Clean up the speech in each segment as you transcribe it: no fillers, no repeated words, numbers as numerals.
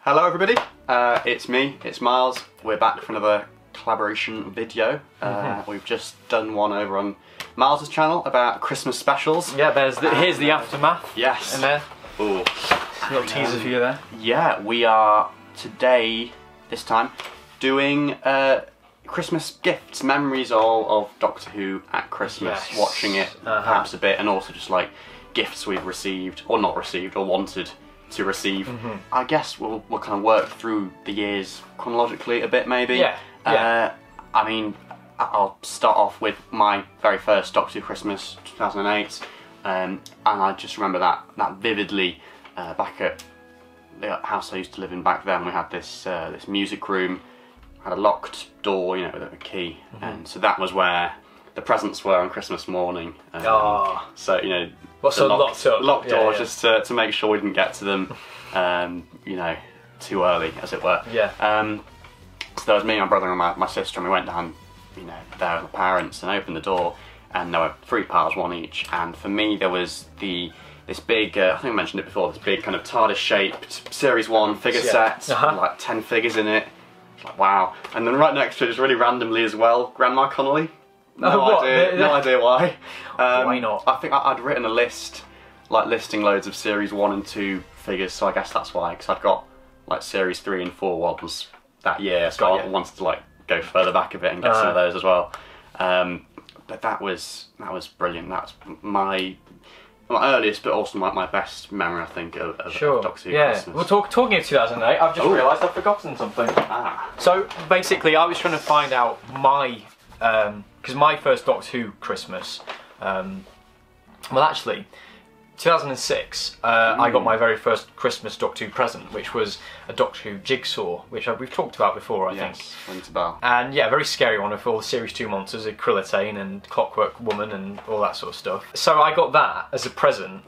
Hello everybody, it's me, it's Miles. We're back for another collaboration video. We've just done one over on Miles's channel about Christmas specials. Yeah, here's the aftermath. Yes. In there. Ooh. A little teaser for you there. Yeah, we are today, this time, doing Christmas gifts, memories of Doctor Who at Christmas, Yes. watching it perhaps a bit, and also just like gifts we've received, or not received, or wanted to receive. I guess we'll kind of work through the years chronologically a bit, maybe. Yeah. I mean, I'll start off with my very first Doctor Who Christmas, 2008, and I just remember that vividly. Back at the house I used to live in back then, we had this this music room, had a locked door, you know, with a key, and so that was where the presents were on Christmas morning. So you know, locked door just to make sure we didn't get to them, you know, too early, as it were. Yeah. So there was me, my brother, and my sister, and we went down, you know, there with my parents, and opened the door, and there were 3 piles, 1 each. And for me, there was this big, I think I mentioned it before, this big kind of TARDIS-shaped Series 1 figure set, like 10 figures in it. It's like, wow. And then right next to it, just really randomly as well, Grandma Connolly. No idea why. Why not? I think I'd written a list, like listing loads of Series 1 and 2 figures, so I guess that's why, because I'd got like Series 3 and 4 ones that year, so I wanted to like go further back a bit and get some of those as well. But that was brilliant. That's my earliest, but also my best memory, I think, of Doctor Who Christmas. Well, talking of 2008, I've just realised I've forgotten something. So basically, I was trying to find out my, because my first Doctor Who Christmas, well actually, 2006, I got my very first Christmas Doctor Who present, which was a Doctor Who jigsaw, which we've talked about before, I think. Rings a bell. And yeah, very scary one with all the Series 2 monsters, Krillitane and Clockwork Woman and all that sort of stuff. So I got that as a present,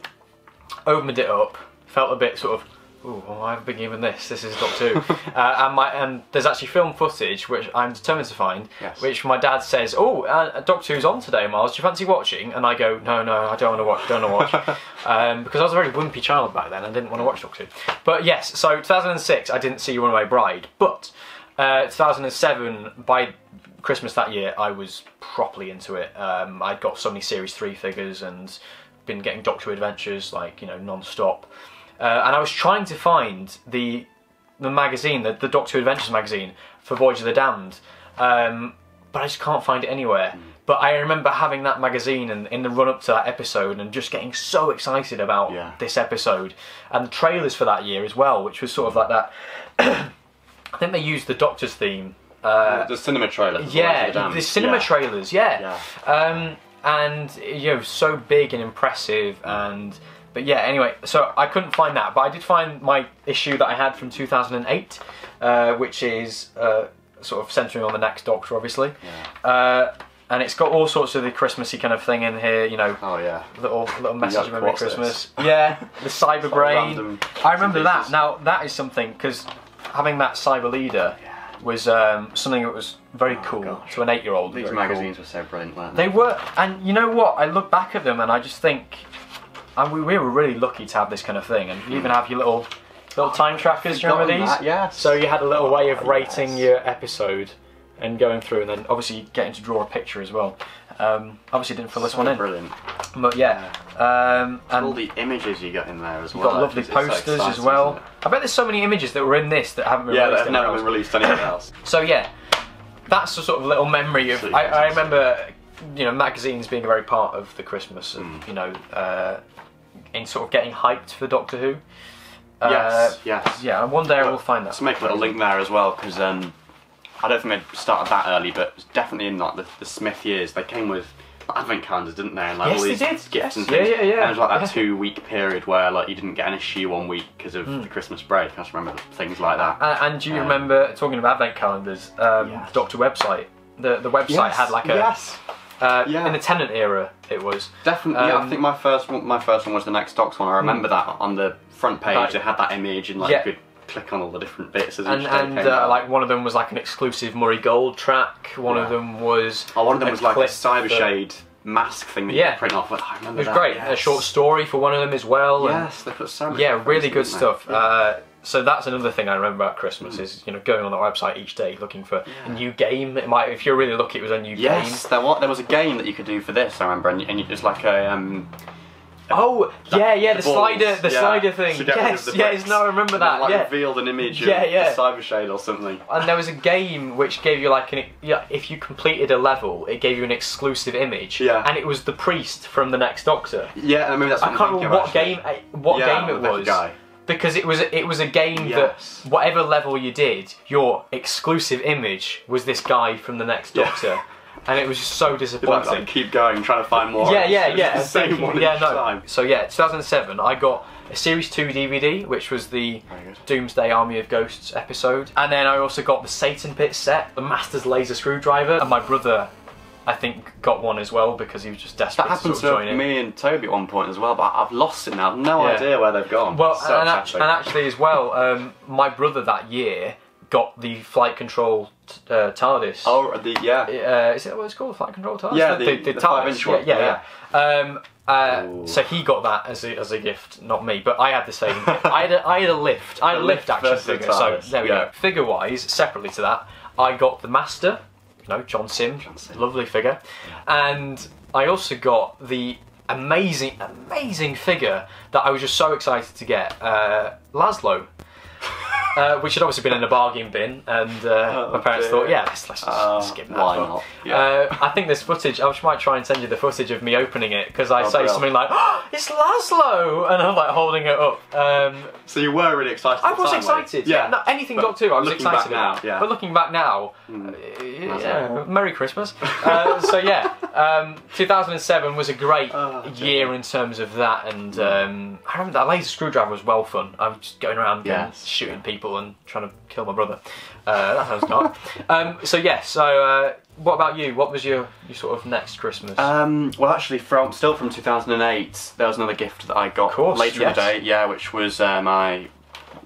opened it up, felt a bit sort of, ooh, well, I haven't been given this is Doctor Who. And there's actually film footage, which I'm determined to find, which my dad says, oh, Doctor Who's on today, Miles, do you fancy watching? And I go, no, I don't want to watch, because I was a very wimpy child back then, I didn't want to watch Doctor Who. But yes, so 2006, I didn't see Runaway Bride, but 2007, by Christmas that year, I was properly into it. I'd got so many Series 3 figures and been getting Doctor Who adventures, like, you know, non-stop. And I was trying to find the magazine, the Doctor Who Adventures magazine for Voyage of the Damned, but I just can't find it anywhere. But I remember having that magazine and in the run-up to that episode and just getting so excited about this episode. And the trailers for that year as well, which was sort of like that. I think they used the Doctor's theme. The cinema trailers. Yeah, the cinema trailers, and, you know, so big and impressive and... But yeah, anyway, so I couldn't find that, but I did find my issue that I had from 2008, which is sort of centering on the next Doctor, obviously. And it's got all sorts of the Christmassy kind of thing in here, you know. Oh yeah. Little message of Merry Christmas. Yeah, the Cyber Brain. I remember that. Now that is something, because having that Cyber Leader was something that was very cool to an 8-year-old. These magazines were so brilliant, weren't they? They were, and you know what? I look back at them and I just think. And we were really lucky to have this kind of thing, and you even have your little time trackers. Do you remember these? Yes. So you had a little way of rating your episode and going through, and then obviously getting to draw a picture as well. Obviously didn't fill this one in. Brilliant. But yeah, and all the images you got in there as well. You've got lovely posters as well. I bet there's so many images that were in this that haven't been released. Yeah, that have never been released anywhere else. So yeah, that's a sort of little memory of. I remember, you know, magazines being a very part of the Christmas, and you know. In sort of getting hyped for Doctor Who. Yes. Yeah, and one day I will find that. Let's make a little link there as well, because I don't think they started that early, but it was definitely in like the Smith years. They came with advent calendars, didn't they? And like all these gifts and things. And it was like that 2-week period where like you didn't get an issue 1 week because of the Christmas break. I just remember things like that. And do you remember, talking about advent calendars, the Doctor website? The website had like a... in the Tennant era, it was definitely. I think my first one was the Next Doctor one. I remember that on the front page, it had that image, and like you could click on all the different bits as each day came out. Like one of them was like an exclusive Murray Gold track. One of them was one of them was like a Cyber Shade mask thing that you could print off. I remember it was great. A short story for one of them as well. Yes, they put so much. Yeah, really good stuff. So that's another thing I remember about Christmas is, you know, going on the website each day looking for a new game. It might, if you're really lucky, it was a new game. Yes, there was a game that you could do for this, I remember, and it was like a oh, the slider thing. To get rid of the bricks. No, I remember that. Like revealed an image of the Cyber Shade or something. And there was a game which gave you like if you completed a level, it gave you an exclusive image. Yeah. And it was the priest from the Next Doctor. Yeah, I mean that's. I can't remember what game it was. Guy. Because it was a game that whatever level you did, your exclusive image was this guy from the Next Doctor. And it was just so disappointing. Like, keep going, trying to find more. Yeah. The same one each time. So yeah, 2007, I got a Series 2 DVD, which was the Doomsday Army of Ghosts episode. And then I also got the Satan Pit set, the Master's Laser Screwdriver, and my brother, I think, got one as well because he was just desperate to sort of join in. Me and Toby at one point as well, but I've lost it now. I've no idea where they've gone. Well, and actually as well, my brother that year got the flight control TARDIS. Oh, is it what it's called? Flight control TARDIS? Yeah, the TARDIS. 5-inch one. Yeah. So he got that as a gift, not me. But I had the same. I had a lift. I had a lift action figure. So there we go. Figure-wise, separately to that, I got the Master. You know, John Sim. Lovely figure. And I also got the amazing figure that I was just so excited to get. Laszlo. Which had obviously been in a bargain bin, and my parents thought, let's just skip that. Why not? Yeah. I think there's footage. I might try and send you the footage of me opening it because I say something like, "Oh, it's Laszlo," and I'm like holding it up. So you were really excited. I was excited. Yeah. No, anything got to. I was excited about. Yeah. But looking back now, Merry Christmas. 2007 was a great year in terms of that, and I remember that laser screwdriver was well fun. I was just going around shooting people and trying to kill my brother. That sounds dark. So what about you? What was your sort of next Christmas? Well, actually, still from 2008, there was another gift that I got later in the day. Which was my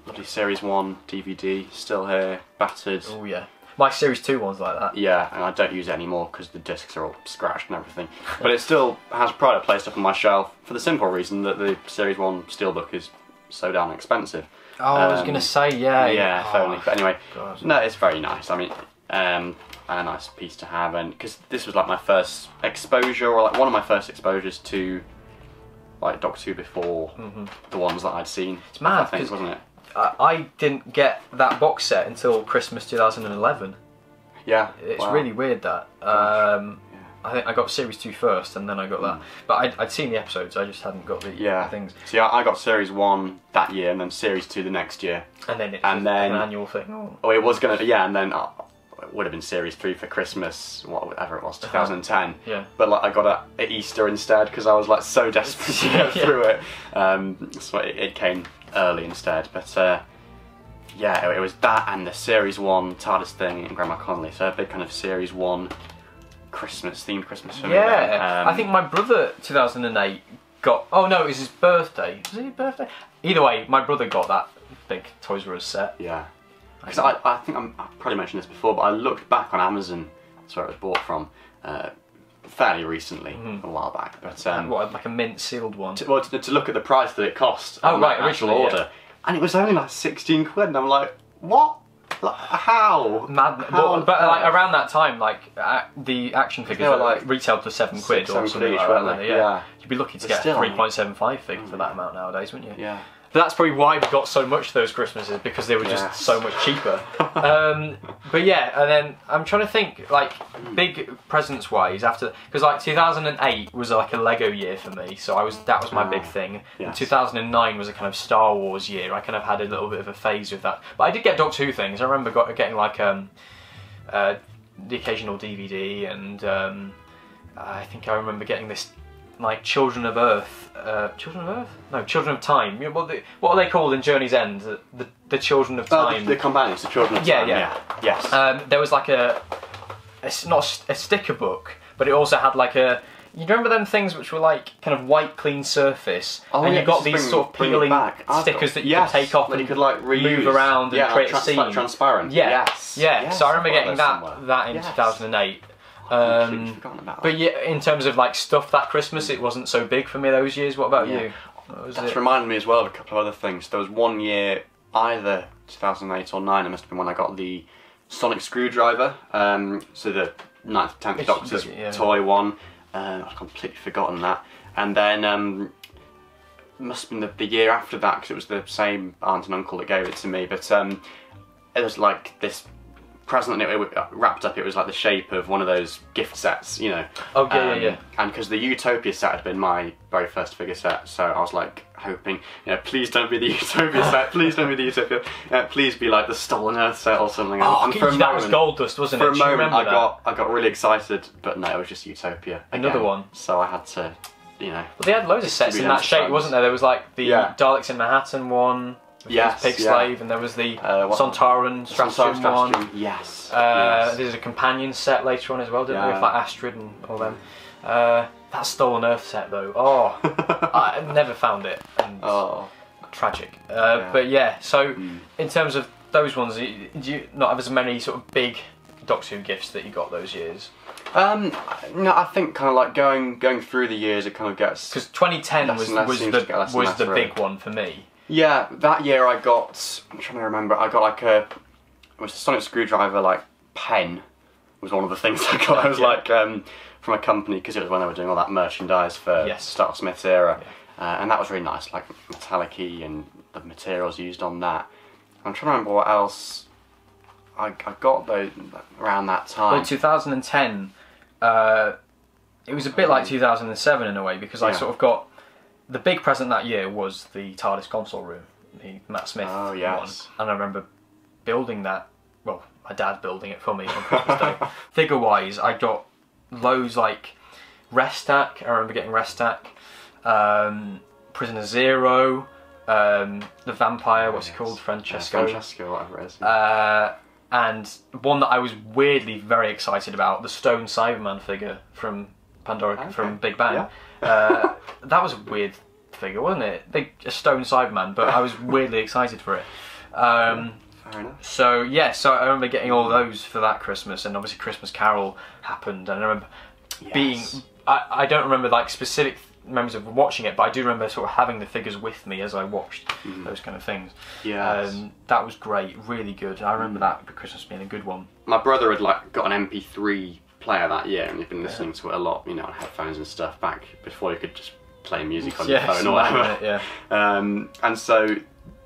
bloody Series 1 DVD, still here, battered. Oh yeah. My Series 2 one's like that. Yeah, and I don't use it anymore because the discs are all scratched and everything. But it still has pride of placed up on my shelf for the simple reason that the Series 1 Steelbook is so damn expensive. Oh, I was going to say, if only. But anyway, no, it's very nice. I mean, a nice piece to have, and because this was like my first exposure, or like one of my first exposures to like Doctor Who before the ones that I'd seen. It's mad, I think, wasn't it? I didn't get that box set until Christmas 2011. Yeah. It's really weird that. I think I got Series 2 first, and then I got that. But I'd seen the episodes, I just hadn't got the things. So I got Series 1 that year, and then Series 2 the next year. And then it's an annual thing. Oh, it was going to, and then it would have been Series 3 for Christmas, whatever it was, 2010. Yeah. But like I got it at Easter instead, because I was like so desperate to get through it. So it came early instead. But it was that and the Series 1 TARDIS thing in Grandma Connolly, so a big kind of Series 1 themed Christmas for me. I think my brother 2008 got. Oh no, it was his birthday. Was it his birthday? Either way, my brother got that big Toys R Us set. Yeah. Because I think I've probably mentioned this before, but I looked back on Amazon. That's where it was bought from. Fairly recently, a while back. But what, like a mint sealed one? To look at the price that it cost. Original order, and it was only like 16 quid, and I'm like, what? Like, how? Mad. But like around that time, like the action figures were like retailed for £7 or something like that. Yeah. You'd be lucky to get a 3.75 fig for that amount nowadays, wouldn't you? Yeah. But that's probably why we got so much those Christmases, because they were just so much cheaper. But yeah, and then I'm trying to think, like, big presents wise after, because like 2008 was like a Lego year for me, so that was my big thing. And 2009 was a kind of Star Wars year. I kind of had a little bit of a phase with that, but I did get Doctor Who things. I remember getting like the occasional DVD, and I think I remember getting this like Children of Earth. Children of Earth? No, Children of Time. What are they called in Journey's End? The Children of Time. The companions, the Children of Time. Yeah. Yes. There was like not a sticker book, but it also had like a. You remember them things which were like kind of white, clean surface, and you got these sort of peeling stickers that you could take off and you could like move around and create a scene. Like transparent. Yes. So I remember getting that in 2008. But yeah, in terms of like stuff that Christmas, it wasn't so big for me those years. What about you? That's reminded me as well of a couple of other things. There was one year either 2008 or 9. It must have been when I got the sonic screwdriver. So the 9th, 10th Doctor's toy one. I've completely forgotten that. And then must have been the year after that, because it was the same aunt and uncle that gave it to me. But it was like this present, and it wrapped up. It was like the shape of one of those gift sets, you know. Oh yeah. And because the Utopia set had been my very first figure set, so I was like hoping, you know, please don't be the Utopia set. Please don't be the Utopia. Please be like the Stolen Earth set or something. Oh, and for a that moment, was Gold Dust, wasn't it? For a moment, I that? got really excited, but no, it was just Utopia. Another again. one. So I had to, you know. Well, they had loads of sets in that shape, wasn't there? There was like the Daleks in Manhattan one. Yes, Pig Slave, and there was the Sontaran Stratagem one. Yes. There's a companion set later on as well, didn't we? With like Astrid and all them. That Stolen Earth set though, I never found it. And tragic. But yeah, so in terms of those ones, do you not have as many sort of big Doctor Who gifts that you got those years? No, I think kind of like going through the years, it kind of gets. Because 2010 was the big one for me. Yeah, that year I got, I'm trying to remember, I got like it was a sonic screwdriver like pen was one of the things I got. I was like from a company, because it was when they were doing all that merchandise for Star Smith's era, and that was really nice, like metallic-y and the materials used on that. I'm trying to remember what else I got those around that time. Well, 2010, it was a bit like 2007 in a way, because I sort of got. The big present that year was the TARDIS console room, the Matt Smith one. And I remember building that, well, my dad building it for me on Christmas Day. Figure-wise, I got loads like Restak, I remember getting Restak, Prisoner Zero, the Vampire, what's he called, Francesco. Francesco, whatever it is. And one that I was weirdly very excited about, the Stone Cyberman figure from Pandora, from Big Bang. That was a weird figure, wasn't it? A stone Cyberman, but I was weirdly excited for it. Fair enough. So I remember getting all those for that Christmas, and obviously Christmas Carol happened, and I remember being. I don't remember like specific memories of watching it, but I do remember sort of having the figures with me as I watched those kind of things. That was great, really good. I remember that Christmas being a good one. My brother had like got an MP3 player that year, and he'd been listening to it a lot, you know, on headphones and stuff, back before you could just play music on your phone or whatever. And so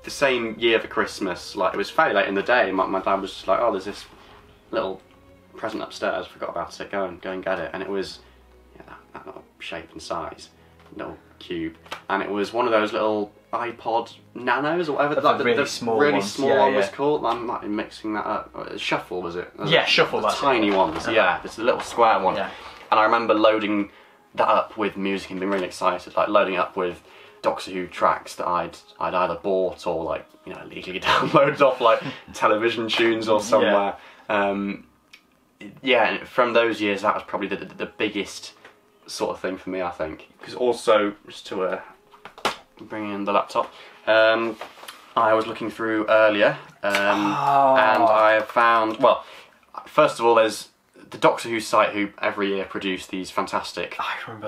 the same year for Christmas, like it was fairly late in the day, my dad was just like, oh, there's this little present upstairs, forgot about it, go and get it. And it was that little shape and size, little cube, and it was one of those little iPod Nanos or whatever, like the small one was called. I might be mixing that up. Shuffle, was it? Shuffle. The tiny ones. It's a little square one. And I remember loading that up with music and being really excited, like loading it up with Doctor Who tracks that I'd either bought or like, you know, illegally downloaded off like television tunes or somewhere. And from those years, that was probably the biggest sort of thing for me, I think. Because also, just to bring in the laptop, I was looking through earlier, and I have found, well, first of all, there's the Doctor Who site, who every year produce these fantastic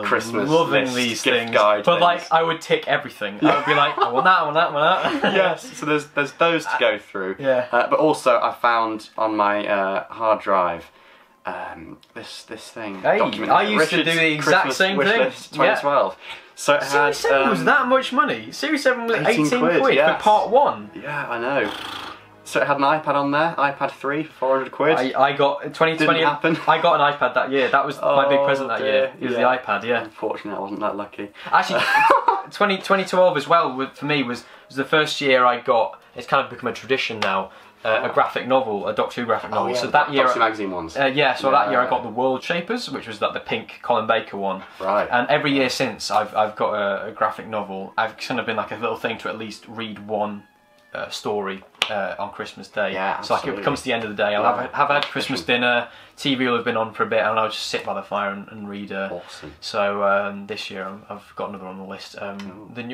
Christmas loving these gift things. guide but things. Like, I would tick everything. I would be like, I want that, I want that, I want that. Yes, so there's those to go through. But also I found on my hard drive this thing. Hey, I used to do the exact Christmas same wish thing. list 2012. So it had, Series 7 was that much money? Series 7 was 18 quid yes. for part 1. Yeah, I know. So it had an iPad on there, iPad 3 for 400 quid. I got 2020. Didn't happen. I got an iPad that year. That was my big present that year. It was the iPad. Yeah. Unfortunately, I wasn't that lucky. Actually, 2012 as well for me was the first year I got. It's kind of become a tradition now. A graphic novel, a Doctor Who graphic novel. So that year, Doctor Who magazine ones. That year I got the World Shapers, which was like the pink Colin Baker one. Right. And every year since, I've got a graphic novel. I've kind of been like a little thing to at least read one story on Christmas Day. Yeah, so like it comes to the end of the day, I'll have had Christmas dinner, TV will have been on for a bit, and I'll just sit by the fire and read. Awesome. So this year I've got another on the list.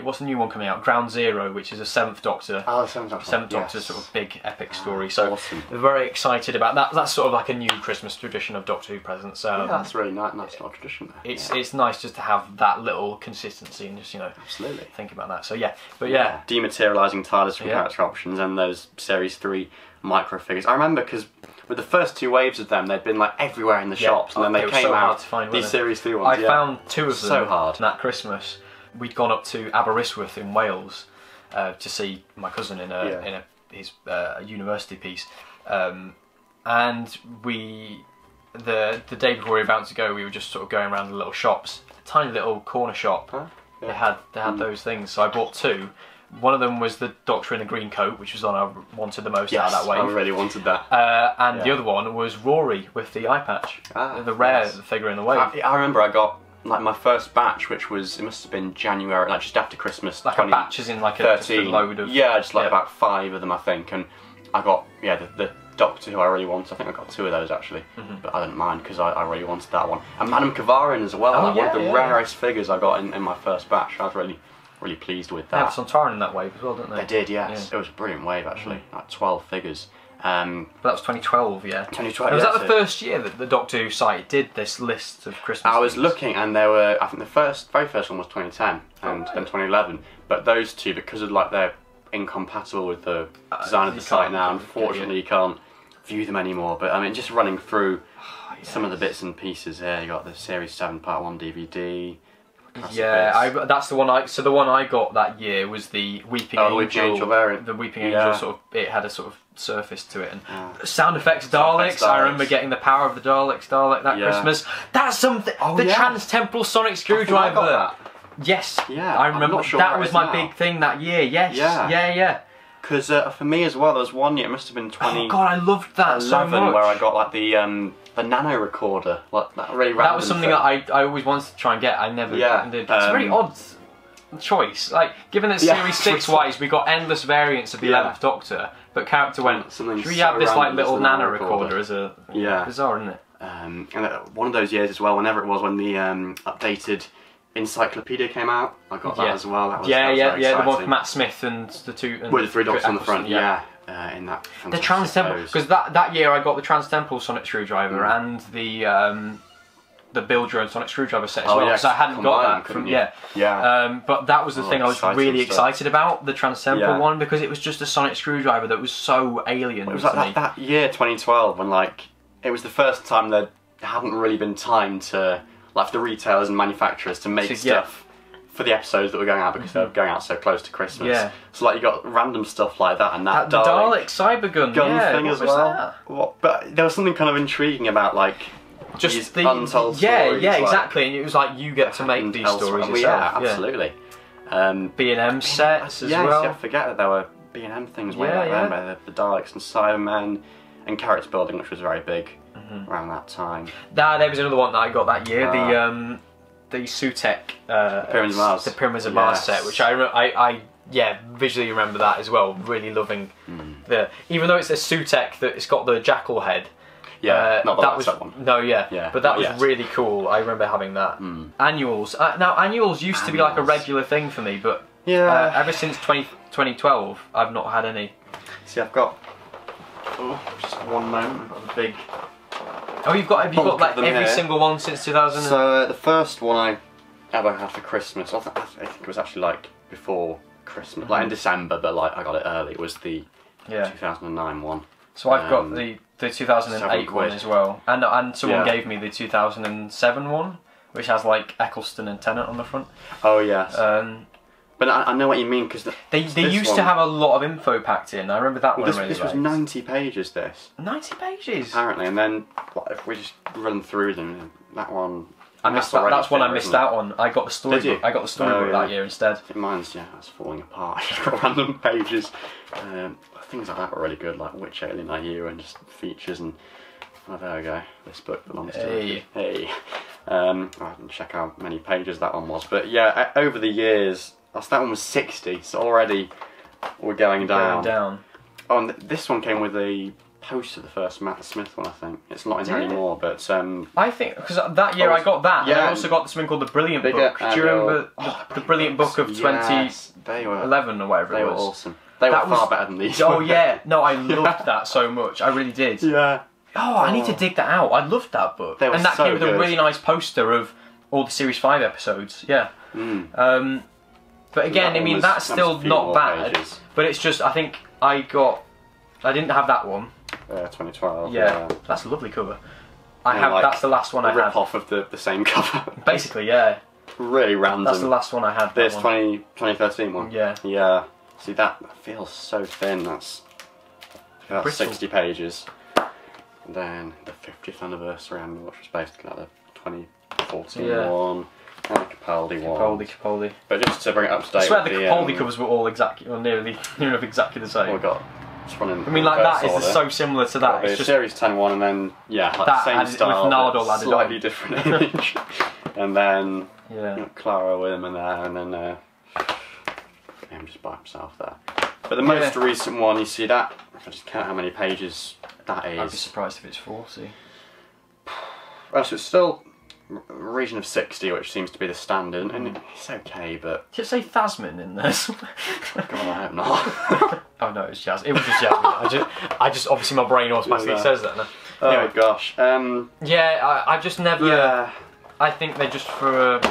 What's the new one coming out? Ground Zero, which is a Seventh Doctor. Oh, Seventh Doctor sort of big epic story. So awesome. we're very excited about that. That's sort of like a new Christmas tradition of Doctor Who presents. Yeah, that's really nice little tradition there. It's nice just to have that little consistency and just absolutely think about that. So but dematerialising TARDIS from character options and those Series 3 micro figures. I remember because with the first 2 waves of them, they'd been like everywhere in the shops, and then they came out. To find, these Series 3 ones. I found 2 of them so hard. that Christmas. We'd gone up to Aberystwyth in Wales to see my cousin in his university piece, and the day before we were about to go, we were just sort of going around the little shops, a tiny little corner shop. Huh? Yeah. They had those things, so I bought 2. One of them was the Doctor in a green coat, which was the one I wanted the most out of that wave. I really wanted that. And the other one was Rory with the eye patch, the rare figure in the wave. I remember I got like my first batch, which was, it must have been January, like just after Christmas. Like a batch as in like just a load of... Yeah, just like about 5 of them, I think. And I got, the Doctor who I really wanted. I think I got 2 of those actually, but I didn't mind because I really wanted that one. And Madame Kavarin as well, one of the rarest figures I got in my first batch. I was really pleased with that. They have Sontaran in that wave as well, didn't they? They did, yes. It was a brilliant wave actually, like 12 figures. But that was 2012, yeah. 2012. Was that the first year that the Doctor Who site did this list of Christmas? I was looking, and there were. I think the very first one was 2010, and then 2011. But those 2, because of like they're incompatible with the design of the site now, unfortunately you can't view them anymore. But I mean, just running through some of the bits and pieces here. You got the Series 7 Part 1 DVD. Yeah, that's the one So the one I got that year was the Weeping Angel variant. The Weeping Angel sort of, it had a sort of surface to it, and sound effects Daleks. I remember getting the Power of the Daleks Dalek that Christmas. That's something. The trans-temporal sonic screwdriver. Yes, I remember. That was my big thing that year. Yes, yeah. Because for me as well, there was one year. It must have been 20. Oh God, I loved that so much. Where I got like the nano recorder. Like that really. That was something that I always wanted to try and get. I never did. It's a very odd choice. Like, given that Series 6 wise, we got endless variants of the 11th Doctor, but character went, should we have this like little nano recorder as a bizarre, isn't it? And one of those years as well, whenever it was when the updated encyclopedia came out, I got that as well. That was, the one with Matt Smith and the 2 and with the 3 Doctors on the front. In that. The trans-temporal, because that year I got the trans-temporal sonic screwdriver and the Build Your Own sonic screwdriver set as well, because I hadn't got that from but that was the thing I was really excited about, the trans-temporal one, because it was just a sonic screwdriver that was so alien. It was like that year 2012 when like it was the first time there hadn't really been time to like for the retailers and manufacturers to make stuff for the episodes that were going out, because they were going out so close to Christmas. So like you got random stuff like that, and that Dalek Cybergun thing as well. But there was something kind of intriguing about like just these untold stories. Exactly. And it was like, you get to make these stories yourself. Yeah, absolutely. B&M sets as well. I forget that there were B&M things way back then, by the Daleks and Cybermen, and character building, which was very big around that time. There was another one that I got that year, the Sutek Pyramids of Mars. The Pyramids of Mars set, which I visually remember that as well. Really loving even though it's a Sutek that it's got the jackal head. Not that one. No, but that was really cool. I remember having that. Annuals. Now annuals used to be like a regular thing for me, but ever since 2012, I've not had any. See, I've got just one moment. I've got the big. Oh, have you got like every single one since 2000? So the first one I ever had for Christmas, I think it was actually like before Christmas, like in December, but like I got it early. It was the 2009 one. So I've got the 2008 one as well, and someone gave me the 2007 one, which has like Eccleston and Tennant on the front. Oh yes. But I know what you mean, because they used to have a lot of info packed in. I remember that one. This was 90 pages. This 90 pages apparently, and then if we just run through them, that one. That's one I missed out on. I got the storybook. I got the storybook that year instead. I think mine's that's falling apart. I just got random pages. Things like that were really good, like Which Alien Are You, and just features and. Oh, there we go. This book belongs to me. Hey. I didn't check how many pages that one was, but yeah, over the years. That one was 60, so already we're going down. Oh, and this one came with a poster, the first Matt Smith one, I think. It's not in there anymore, but... I think, because that year I got that, and I also got something called The Brilliant Book. Do you remember the Brilliant Book of 2011 or whatever it was? They were awesome. They were far better than these. Oh yeah, no, I loved that so much, I really did. Yeah. Oh, I need to dig that out. I loved that book. And that came with a really nice poster of all the Series 5 episodes, But again, I mean, that's still not bad. Pages. But it's just, I think I didn't have that one. 2012. Yeah, that's a lovely cover. That's the last one I had. Rip off of the same cover. Basically, yeah. Really random. That's the last one I had. This 2013 one. Yeah. Yeah. See, that feels so thin. That's 60 pages. And then the 50th anniversary annual, which was basically like the 2014 one. And the Capaldi one. Capaldi. But just to bring it up to date. I swear the Capaldi covers were all exactly, or near enough exactly the same. Oh, we got. I mean, like that is so similar to that. It's just Series 10 one, and then like that same style, with Nardole added slightly on. different image, and then Clara with him in there, and then him just by himself there. But the most recent one, you see that? If I just count how many pages that is. I'd be surprised if it's 40. Well, so it's still a region of 60, which seems to be the standard, and it's okay, but... Did it say Thasmin in this? God, I hope not. Oh no, it's Jasmine. It was just Jasmine. I just obviously my brain automatically says that now. Anyway, gosh. Yeah, I just never... Yeah. I think they're just for...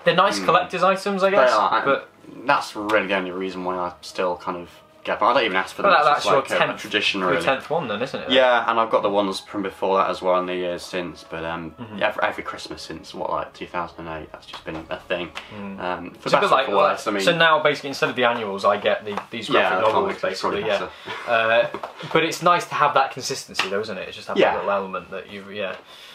they're nice collector's items, I guess. They are, but that's really the only reason why I still kind of get... I don't even ask for them. That's your like 10th, a tradition, really. Your 10th one then, isn't it? Yeah, and I've got the ones from before that as well in the years since, but every Christmas since, like 2008, that's just been a thing. For better or for worse, I mean... So now, basically, instead of the annuals, I get these graphic novels, basically, but it's nice to have that consistency, though, isn't it? It's just have that little element that you,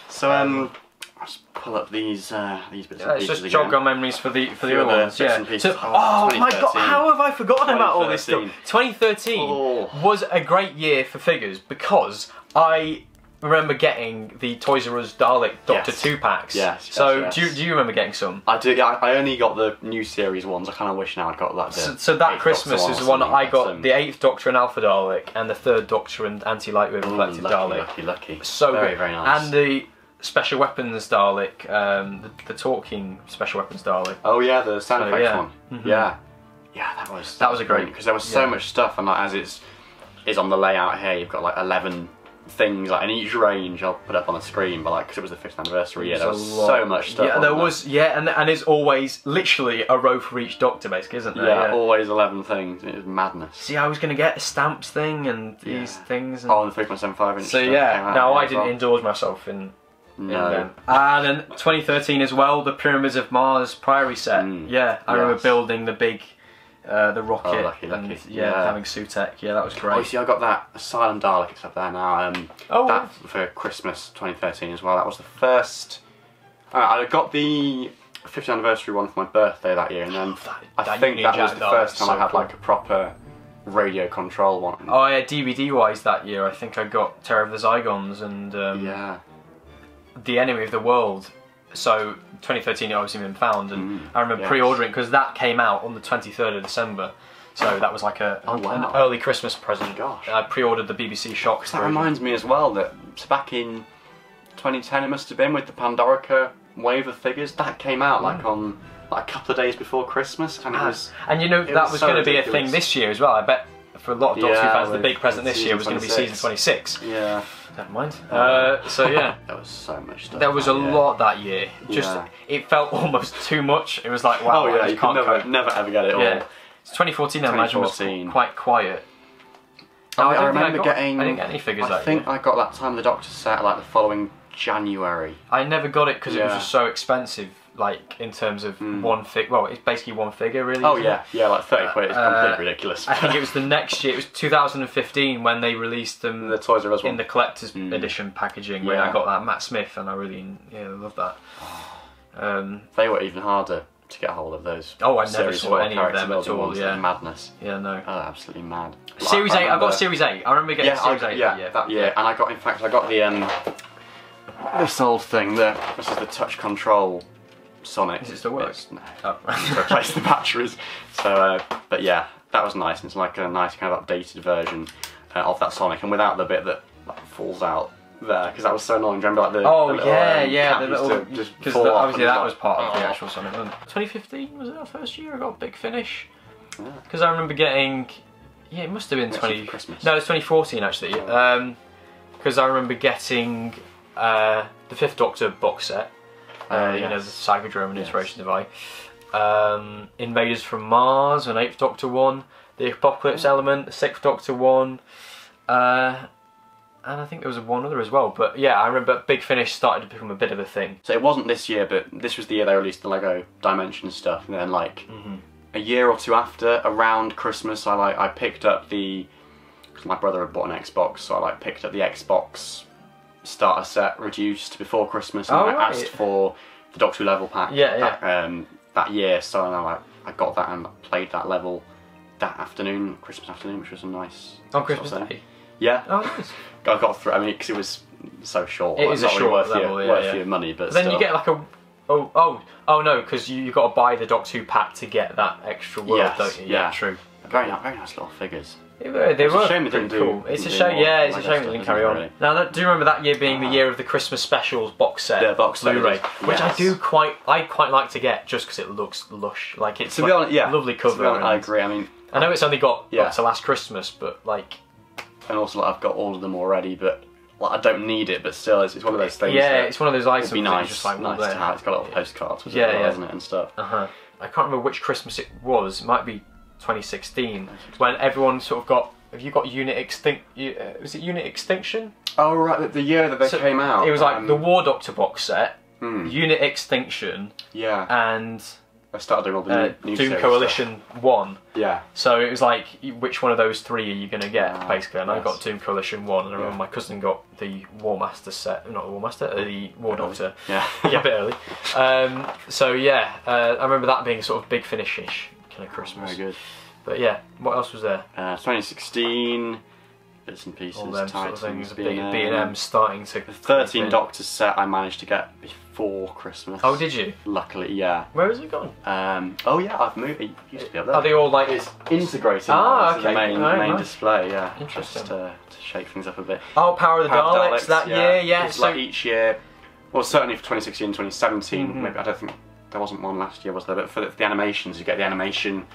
So, I'll just pull up these bits and pieces it's just again. jog our memories for the other ones. So, oh my god, how have I forgotten about all this stuff? 2013 was a great year for figures because I remember getting the Toys R Us Dalek Doctor 2 packs. So do you remember getting some? I do. Yeah, I only got the new series ones. I kind of wish now I'd got like the. So that Christmas is the one I got the 8th Doctor and Alpha Dalek and the 3rd Doctor and Anti-Lightwave Reflective Dalek. Lucky. So very nice. And the Special Weapons Dalek, the talking Special Weapons Dalek. Oh yeah, the sound effects one. Yeah, that was a great because there was so much stuff, and like, as it's on the layout here, you've got like 11 things, like in each range. I'll put up on the screen, but like because it was the 5th anniversary year, there was so much stuff. Yeah, there was. Yeah, and it's always literally a row for each Doctor, basically, isn't there? Yeah, always 11 things. It was madness. See, I was going to get a stamps thing and these things. And... Oh, and the 3.75 inch. So no, I didn't indulge myself in. No. And then 2013 as well, the Pyramids of Mars Priory set. I remember building the big, the rocket. Oh, lucky. Having Sutek. Yeah, that was great. Oh, see, I got that Asylum Dalek. It's up there now. That for Christmas 2013 as well. That was the first. I got the 50th anniversary one for my birthday that year, and then I think that was the first time I had like a proper radio control one. Oh yeah, DVD wise that year, I think I got Terror of the Zygons and The Enemy of the World. So 2013 it obviously been found, and I remember pre-ordering because that came out on the 23rd of December. So that was like an early Christmas present. Gosh. I pre-ordered the BBC Shocks. That reminds me as well that back in 2010 it must have been with the Pandorica wave of figures that came out like on like a couple of days before Christmas, and it was. And you know that was going to be a thing this year as well. I bet for a lot of Doctor Who fans, the big present this year was going to be season 26. Yeah. Never mind. So yeah. There was so much stuff. There was a lot that year. Just it felt almost too much. It was like wow. Oh yeah, you can never ever get it all. Yeah. 2014 I imagine was quite quiet. I remember getting. I didn't get any figures that year. I think I got that time the Doctor set like the following January. I never got it because it was just so expensive. Like in terms of one figure, well, it's basically one figure, really. Oh yeah, like 30 quid. It's completely ridiculous. I think it was the next year. It was 2015 when they released them. The Toys R Us one. In the collector's edition packaging. When I got that Matt Smith, and I really, loved that. They were even harder to get hold of those. Oh, I never saw any of them at all. Yeah, madness. Yeah, no. Oh, absolutely mad. Series 8. I got Series 8. I remember getting Series 8. And I got the this old thing. This is the touch control Sonic. Does it still work? No. To replace the batteries. So, but yeah, that was nice. It's like a nice kind of updated version of that Sonic, and without the bit that falls out there, because that was so annoying. Do you remember the little because obviously that was part of the actual Sonic. 2015 was it our first year? I got a big finish. Because I remember getting. Yeah, it must have been Christmas. No, it was 2014 actually. Because I remember getting the 5th Doctor box set. The Psychodrome and Inspiration of I. Invaders from Mars, an 8th Doctor one, the Apocalypse Element, the 6th Doctor one, and I think there was one other as well. But yeah, I remember Big Finish started to become a bit of a thing. So it wasn't this year, but this was the year they released the Lego Dimension stuff, and then like a year or two after, around Christmas, I picked up because my brother had bought an Xbox, so I like picked up the Xbox starter set reduced before Christmas, and I asked for the Doctor Who level pack that year, so I got that and played that level that afternoon, Christmas afternoon, which was a nice... On Christmas Day? Yeah. Oh, nice. I got through, I mean, because it was so short. It is a short level, worth your money, but then still. you get like a... Oh no, because you've got to buy the Doctor Who pack to get that extra world, don't you? Yeah, true. Very nice little figures. They were a shame they didn't cool. It's a do shame, more it's a Lego shame stuff, they didn't carry on. really. Now, do you remember that year being the year of the Christmas specials box set? The box set, Blu-ray, which yes. I quite like to get just because it looks lush. Like it's To be honest, yeah. lovely cover. To be honest, I agree. I mean, I know it's only got up to last Christmas, but like, and also like, I've got all of them already, but like, I don't need it. But still, it's one of those things. Yeah, it's one of those items It'd be that nice, you just like, nice to have. It's got little postcards with Yeah, it, yeah. isn't it, and stuff. I can't remember which Christmas it was. It might be 2016 when everyone sort of got. Have you got Unit Extinct? Was it Unit Extinction? Oh right, the year that they came out. It was like the War Doctor box set, Hmm. Unit Extinction, Yeah. and I started doing all the new Doom series Coalition 1. stuff. Yeah. So it was like, which one of those three are you going to get, basically? And I yes. got Doom Coalition 1, and I remember my cousin got the War Master set, not the War Master, the War Doctor. Yeah. Yeah, a bit early. So yeah, I remember that being a sort of Big Finish-ish kind of Christmas. Very good. But yeah, what else was there? 2016, bits and pieces, All them sort of Titans, things, B&M starting to... The 13 Doctors set I managed to get before Christmas. Oh, did you? Luckily, yeah. Where has it gone? Oh yeah, I've moved. It used to be up there. Are they all like... It's integrated Ah, into the okay. main, Right, nice. display, yeah. Interesting. Just to shake things up a bit. Oh, Power of the Daleks that year, yeah. It's like each year, well certainly for 2016 and 2017, maybe, I don't think there wasn't one last year, was there? But for the animations, you get the animation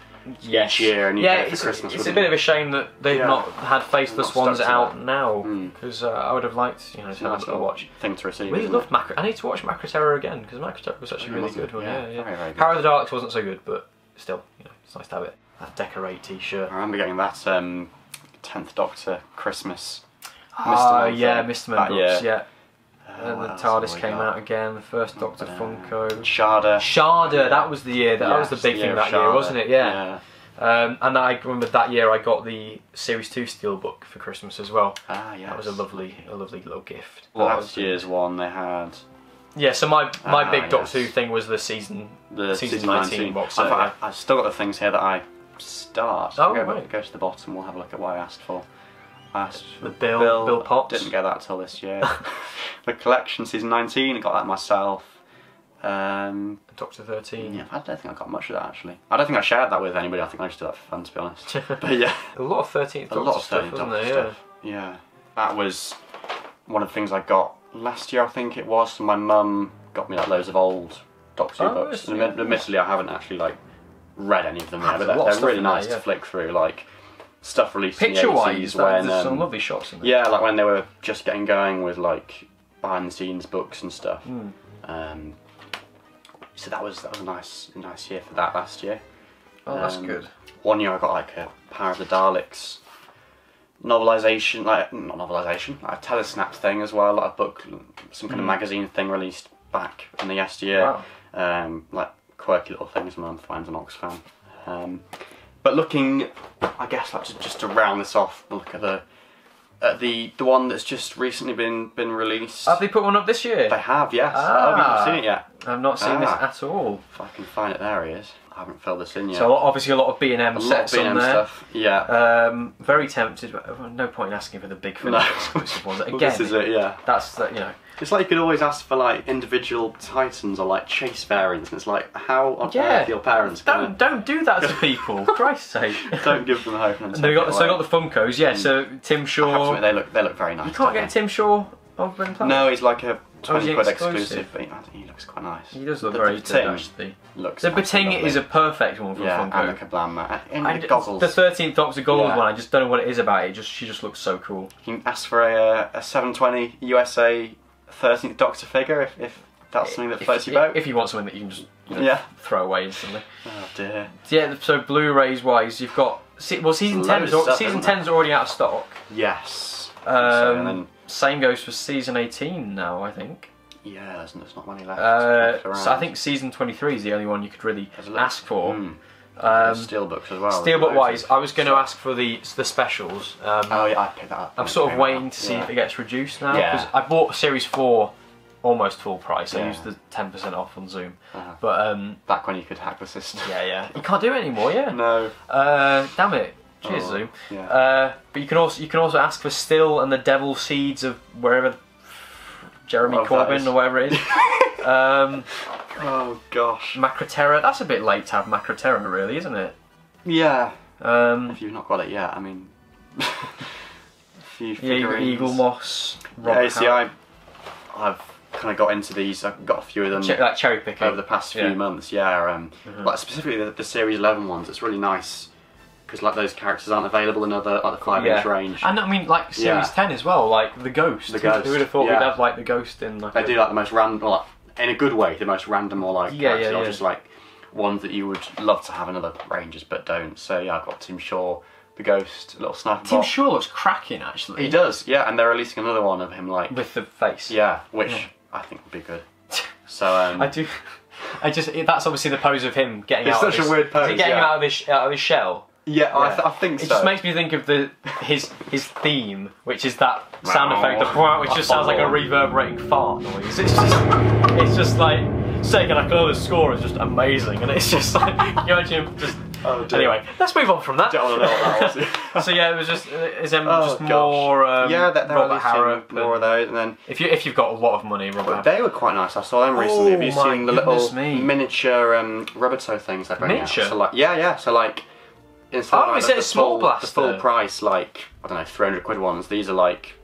each year, and you get it for Christmas. It's a bit of a shame that they've not had Faceless Not ones stuck to out that. now, because I would have liked, to It's a have nice a little watch. thing to receive. Really isn't loved it? Macro. I need to watch Macro Terror again, because Macro Terror was actually really good. Yeah, Yeah. very, very good. Power of the Daleks wasn't so good, but still, it's nice to have it. That Decorate t-shirt. I remember getting that 10th Doctor Christmas. Yeah, Mr. that year. Books, yeah. And what the else have TARDIS we came got? out again, the first Doctor Funko. Sharda. Sharda, that was the year, that was the big thing that year, wasn't it? Yeah. And I remember that year I got the Series 2 Steelbook for Christmas as well. Ah, yeah. That was a lovely little gift. Last year's one they had. Yeah, so my big yes. Doctor Who thing was the season 19 box set. I've still got the things here that I start. Oh, go, right. go to the bottom, we'll have a look at what I asked for. I asked for The Bill Potts. Didn't get that till this year. The collection, season 19, I got that myself. Doctor 13. Yeah, I don't think I got much of that actually. I don't think I shared that with anybody, I think I just did that for fun, to be honest. But yeah. A lot of 13th Doctor A lot of stuff, 13th wasn't Doctor there? stuff. Yeah. That was one of the things I got last year, I think it was. My mum got me like loads of old Doctor Who books. yes, And yeah. admittedly, I haven't actually like read any of them yet, There's but a lot of they're stuff really in there, nice yeah. to flick through. Like stuff released Picture-wise, in the 80s when there's some lovely shots in there. yeah, like when they were just getting going with like behind the scenes books and stuff. So that was a nice year for that last year. Oh, that's good. One year I got like a Power of the Daleks novelisation, like not novelisation, like a telesnap thing as well, like a book, some kind of magazine thing released back in the yesteryear. Wow. Like quirky little things. My mum finds an Ox fan. But looking, I guess like just to round this off, look at the one that's just recently been released. Have they put one up this year? They have, yes. Oh, have you not seen it yet? I've not seen this at all. If I can find it, there he is. I haven't filled this in yet. So obviously a lot of B&M sets B&M on there. stuff, yeah. Very tempted, but no point in asking for the big No. exclusive ones. Again, Well, this is it, yeah. That's It's like you could always ask for like individual Titans or like Chase variants, and it's like, how on earth are your parents gonna... Don't do that to people, for Christ's sake. Don't give them hope. And they got the Funkos, yeah. So Tim I have to Shaw. admit, they look very nice. You can't get Tim Shaw of Ben Planet. No, he's like a 20 quid exclusive? exclusive, but he looks quite nice. He does look The very good, Bating actually. looks The absolutely Bating lovely. is a perfect one for yeah, Funko. and like a blam and the goggles. The 13th Doctor gold Yeah. one, I just don't know what it is about it. She just looks so cool. You can ask for a 720 USA 13th Doctor figure if that's something that floats your boat. If you want something that you can just throw away instantly. Oh dear. Yeah, so Blu-rays wise, you've got season 10's already out of stock. Yes. And then, same goes for season 18 now, I think. yeah, there's not many left. So I think season 23 is the only one you could really ask for. Steelbooks as well. Steelbook wise, I was going to ask for the specials. Oh yeah, I picked that up. I'm sort of waiting to see if it gets reduced now, Yeah. because I bought Series 4 almost full price. I used the 10% off on Zoom. But back when you could hack the system. yeah, you can't do it anymore. Yeah. No. Damn it. Cheers, Zoom. Yeah. But you can also ask for Still and the Devil Seeds of wherever Jeremy Corbyn or whatever it is. Oh gosh. Macroterra. That's a bit late to have Macroterra, really, isn't it? Yeah. If you've not got it yet, I mean. A few figurines. Eagle Moss. Yeah, see, I've kind of got into these. I've got a few of them. Like cherry picking over the past few months. Yeah. Like specifically the Series 11 ones. It's really nice because like those characters aren't available in other like the 5-inch range. And I mean like Series 10 as well. Like the Ghost. The Ghost. Who would have thought we'd have like the Ghost in? Like they do like the most random, like, in a good way, the most random or like characters, or just like ones that you would love to have in other ranges but don't. So yeah, I've got Tim Shaw, the Ghost, a little sniper. Tim Shaw looks cracking actually. He does, yeah, and they're releasing another one of him like with the face. Yeah, which I think would be good. So that's obviously the pose of him getting it's out. It's such a weird pose. Getting out of his shell. Yeah, I think so. It just makes me think of his theme, which is that sound effect, which just sounds like a reverberating fart noise. It's just like Sega Nakoda's score is just amazing, and it's just like you imagine him just. Oh, dear. Anyway, let's move on from that. Don't want to know what that was. So yeah, it was just more Robert Harrop, more of those, and then if you've got a lot of money, Robert Harrop. They were quite nice. I saw them recently. Have you seen the little miniature Roboto things they bring miniature? Out? So like, yeah. So like. Instead is it a small blaster? The full price, like, I don't know, 300 quid ones. These are like,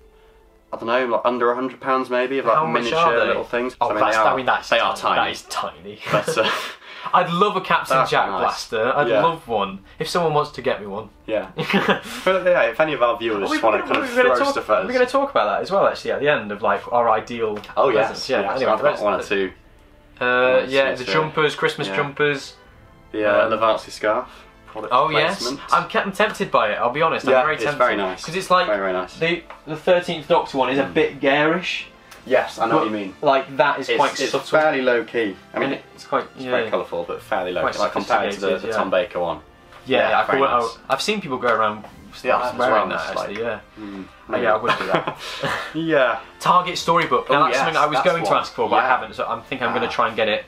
I don't know, like under £100 maybe, of like miniature little things. Oh, I mean, they are tiny. That is tiny. But, I'd love a Captain Jack blaster. I'd love one. If someone wants to get me one. Yeah. But yeah, if any of our viewers just want to kind of throw stuff at us. We're going to talk about that as well, actually, at the end of like our ideal. Oh yes. Yeah. Anyway, I've got one or two. The jumpers, Christmas jumpers. The Lavancy scarf. Oh yes, I'm tempted by it. I'll be honest. I'm very tempted. It's very nice because it's like very nice. The 13th Doctor one is a bit garish. Yes, I know what you mean. Like that is quite it's subtle. fairly low key. I mean, it's quite very colourful, but fairly low key. Like compared to the Tom Baker one. Yeah, I've seen people go around wearing that. Actually, yeah. Yeah, I would do that. Yeah. Target storybook. Now that's something I was going to ask for, but I haven't. So I'm going to try and get it.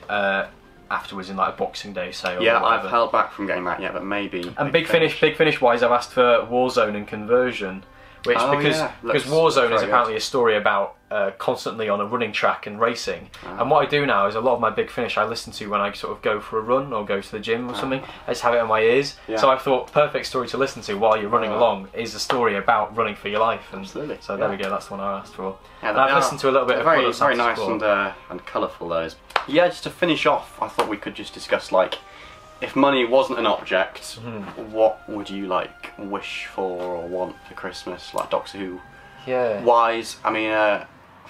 Afterwards in like a Boxing Day sale. Yeah, I've held back from getting that yet, but maybe. And Big Finish wise, I've asked for Warzone and Conversion, which because Warzone is apparently a story about constantly on a running track and racing. And what I do now is a lot of my Big Finish I listen to when I sort of go for a run or go to the gym or something. I just have it in my ears. So I thought perfect story to listen to while you're running along is a story about running for your life. And absolutely. So there we go. That's the one I asked for. Yeah, and I've listened to a little bit of very nice and colourful those. Yeah, just to finish off, I thought we could just discuss like, if money wasn't an object, what would you like wish for or want for Christmas, like Doctor Who? Yeah. Wise, I mean,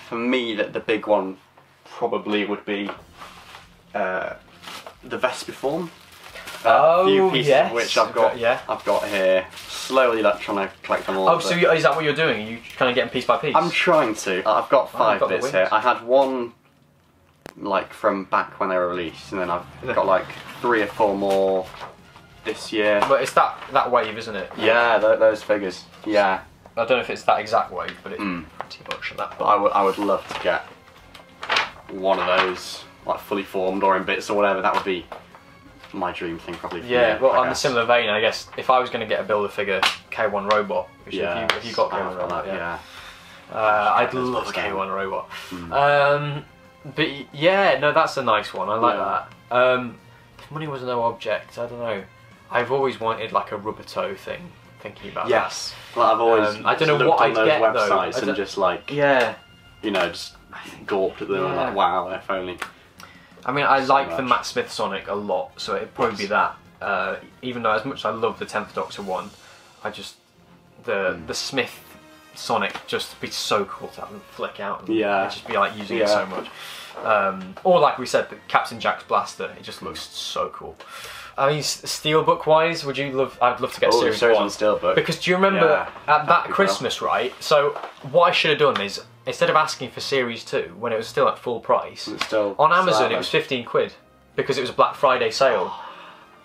for me, the big one probably would be the Vespiform. A few pieces of which I've got here. Slowly like trying to collect them all. Oh, so is that what you're doing? Are you kind of getting piece by piece? I'm trying to. I've got 5 bits here. I had one like from back when they were released, and then I've got like 3 or 4 more this year. But it's that wave, isn't it? Yeah, those figures. Yeah. I don't know if it's that exact wave, but it's pretty much at that point. I would love to get one of those, like fully formed or in bits or whatever. That would be my dream thing, probably. Yeah, well, on a similar vein, I guess if I was going to get a Build-A-Figure K1 robot, which if you got K1 robot, I'd love a K1 robot. But yeah, no, that's a nice one. I like that. If money was no object, I don't know. I've always wanted like a rubber toe thing. Thinking about that. Like I've always I don't know what I'd get websites and just like you know, just gawped at them and like, wow, if only. I mean, I like the Matt Smith Sonic a lot, so it'd probably be that. Even though as much as I love the 10th Doctor one, I just the Smith Sonic just be so cool to have them flick out and Yeah. just be like using it so much. Or like we said, the Captain Jack's blaster, it just looks so cool. I mean, Steelbook wise, would you love? I'd love to get Series 1 on Steelbook. because do you remember at that Christmas, right? So what I should have done is instead of asking for Series 2 when it was still at full price on Amazon, it was 15 quid because it was a Black Friday sale.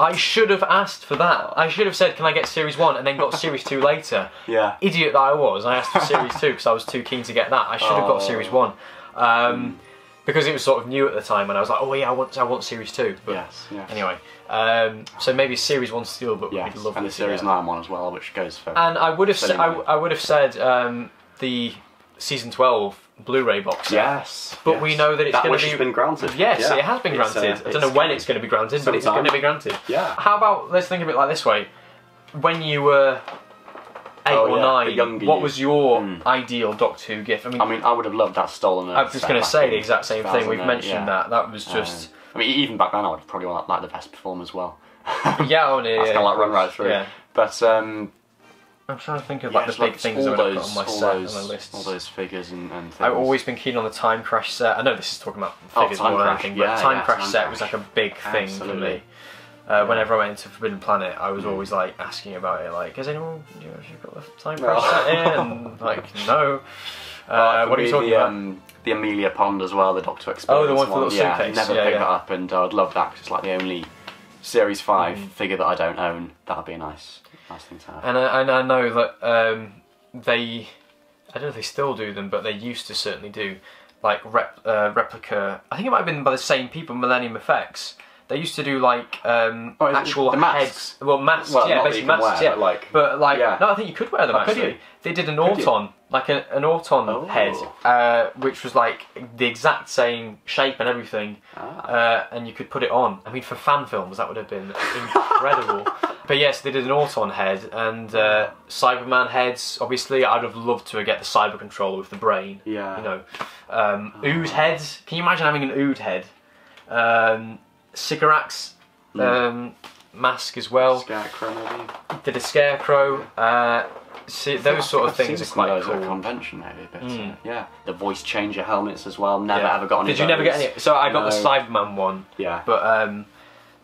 I should have asked for that. I should have said, "Can I get Series 1?" and then got Series 2 later. Yeah. Idiot that I was. I asked for Series 2 because I was too keen to get that. I should have got Series 1. Because it was sort of new at the time, and I was like, "Oh yeah, I want Series 2." But yes. anyway, so maybe Series 1 Steelbook would be lovely. And the Series 9 one as well, which goes for. And I would have said, I would have said the Season 12 Blu-ray box set. Yes. But we know that it's going to be. been granted. Yes, it has been granted. I don't know when it's going to be granted, but it's going to be granted. Yeah. How about, let's think of it like this way: when you were 8 or 9, what was your ideal Doctor Who gift? I mean, I would have loved that stolen. I was just going to say the exact same thing. We've mentioned that. That was just. I mean, even back then, I would probably want like the best perform as well. Yeah, I That's kind of like run right through. Yeah. But I'm trying to think of like the big things I would have put on my set and my lists. All those figures and things. I've always been keen on the Time Crash set. I know this is talking about figures more than anything, but Time Crash set was like a big thing for me. Whenever I went into Forbidden Planet, I was always like asking about it, like, has anyone got the Time Crash set in? And like, no. What are you talking about? The Amelia Pond as well, the Doctor Experience. Oh, the one for the little suitcase. Never picked that up, and I'd love that because it's like the only Series 5 figure that I don't own. That'd be a nice thing to have. And I know that they, I don't know if they still do them, but they used to certainly do like replica. I think it might have been by the same people, Millennium Effects. They used to do like actual masks. heads. Well, masks, well, yeah, basically masks, wear, yeah. But like, no, I think you could wear them actually. They did an Auton, like an Auton head, which was like the exact same shape and everything, and you could put it on. I mean, for fan films, that would have been incredible. But yes, they did an Auton head and Cyberman heads. Obviously, I'd have loved to get the Cyber Controller with the brain. Yeah. You know, Ood heads. Can you imagine having an Ood head? Sycorax mask as well. Scarecrow maybe. Did a Scarecrow. See, those sort of things are quite cool. At a convention maybe, but yeah. The voice changer helmets as well. Never ever got any. Did you never get any? So I got the Cyberman one. Yeah. But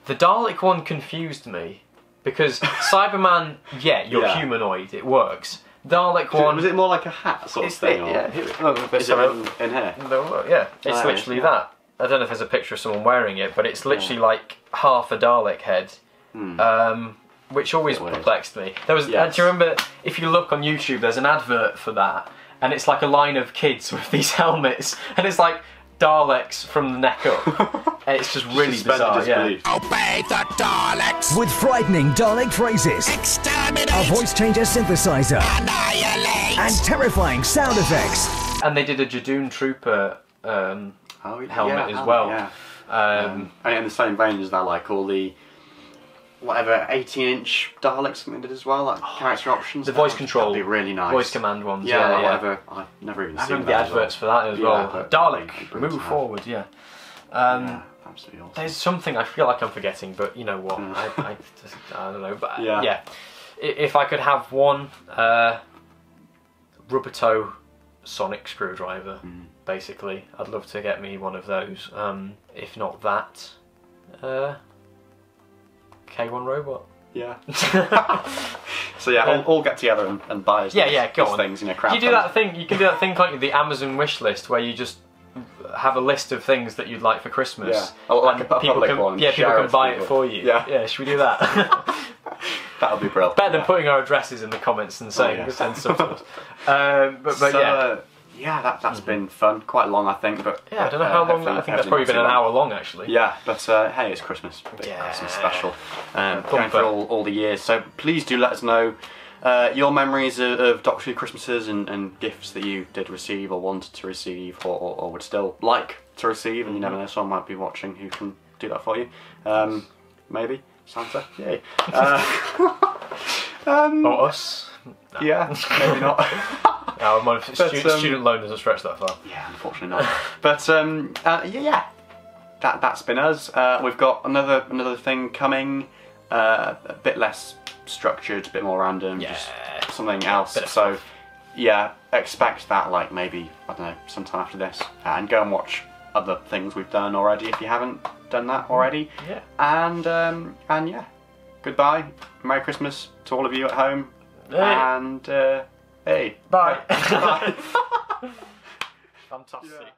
the Dalek one confused me because Cyberman, you're humanoid, it works. Dalek one. Was it more like a hat sort of thing? Yeah. Is it in here? No, yeah. It's literally that. I don't know if there's a picture of someone wearing it, but it's literally like half a Dalek head, which always perplexed me. There was. Do you remember? If you look on YouTube, there's an advert for that, and it's like a line of kids with these helmets, and it's like Daleks from the neck up. And it's just really bizarre. Obey the Daleks with frightening Dalek phrases, exterminate, a voice changer synthesizer, annihilate, and terrifying sound effects. And they did a Jadoon Trooper helmet as well. Yeah. And in the same vein as that, like all the whatever 18-inch Daleks they did as well, like character options. The voice control, that'd be really nice. Voice command ones. Yeah, whatever. I've never even seen the adverts for that as well. Dalek, move forward. Yeah. Absolutely awesome. There's something I feel like I'm forgetting, but you know what? I don't know. But yeah, if I could have one rubber toe sonic screwdriver, basically, I'd love to get me one of those. If not that, K1 robot. Yeah. So yeah, all get together and buy us go on. Things, you do that thing. You can do that thing, can't you? The Amazon wish list, where you just have a list of things that you'd like for Christmas. Yeah. Oh, like a people public can, one. Yeah, people can buy it for you. Yeah. Should we do that? That would be brilliant. Better than putting our addresses in the comments and saying send stuff to us. That's been fun. Quite long, I think, but I don't know how long. I think that's probably been an hour long, actually. Yeah, but hey, it's Christmas. Big Christmas special. Going for all the years. So please do let us know your memories of Doctor Who Christmases and gifts that you did receive or wanted to receive or would still like to receive. And you never know, someone might be watching who can do that for you. Maybe Santa. Yay. Or us. No. Yeah, maybe not. No, student loan doesn't stretch that far. Yeah, unfortunately not. But that's been us. We've got another thing coming, a bit less structured, a bit more random, just something else. So yeah, expect that like maybe, I don't know, sometime after this, and go and watch other things we've done already if you haven't done that already. Yeah. And yeah, goodbye, Merry Christmas to all of you at home, Hey. and hey, Bye. bye. Fantastic. Yeah.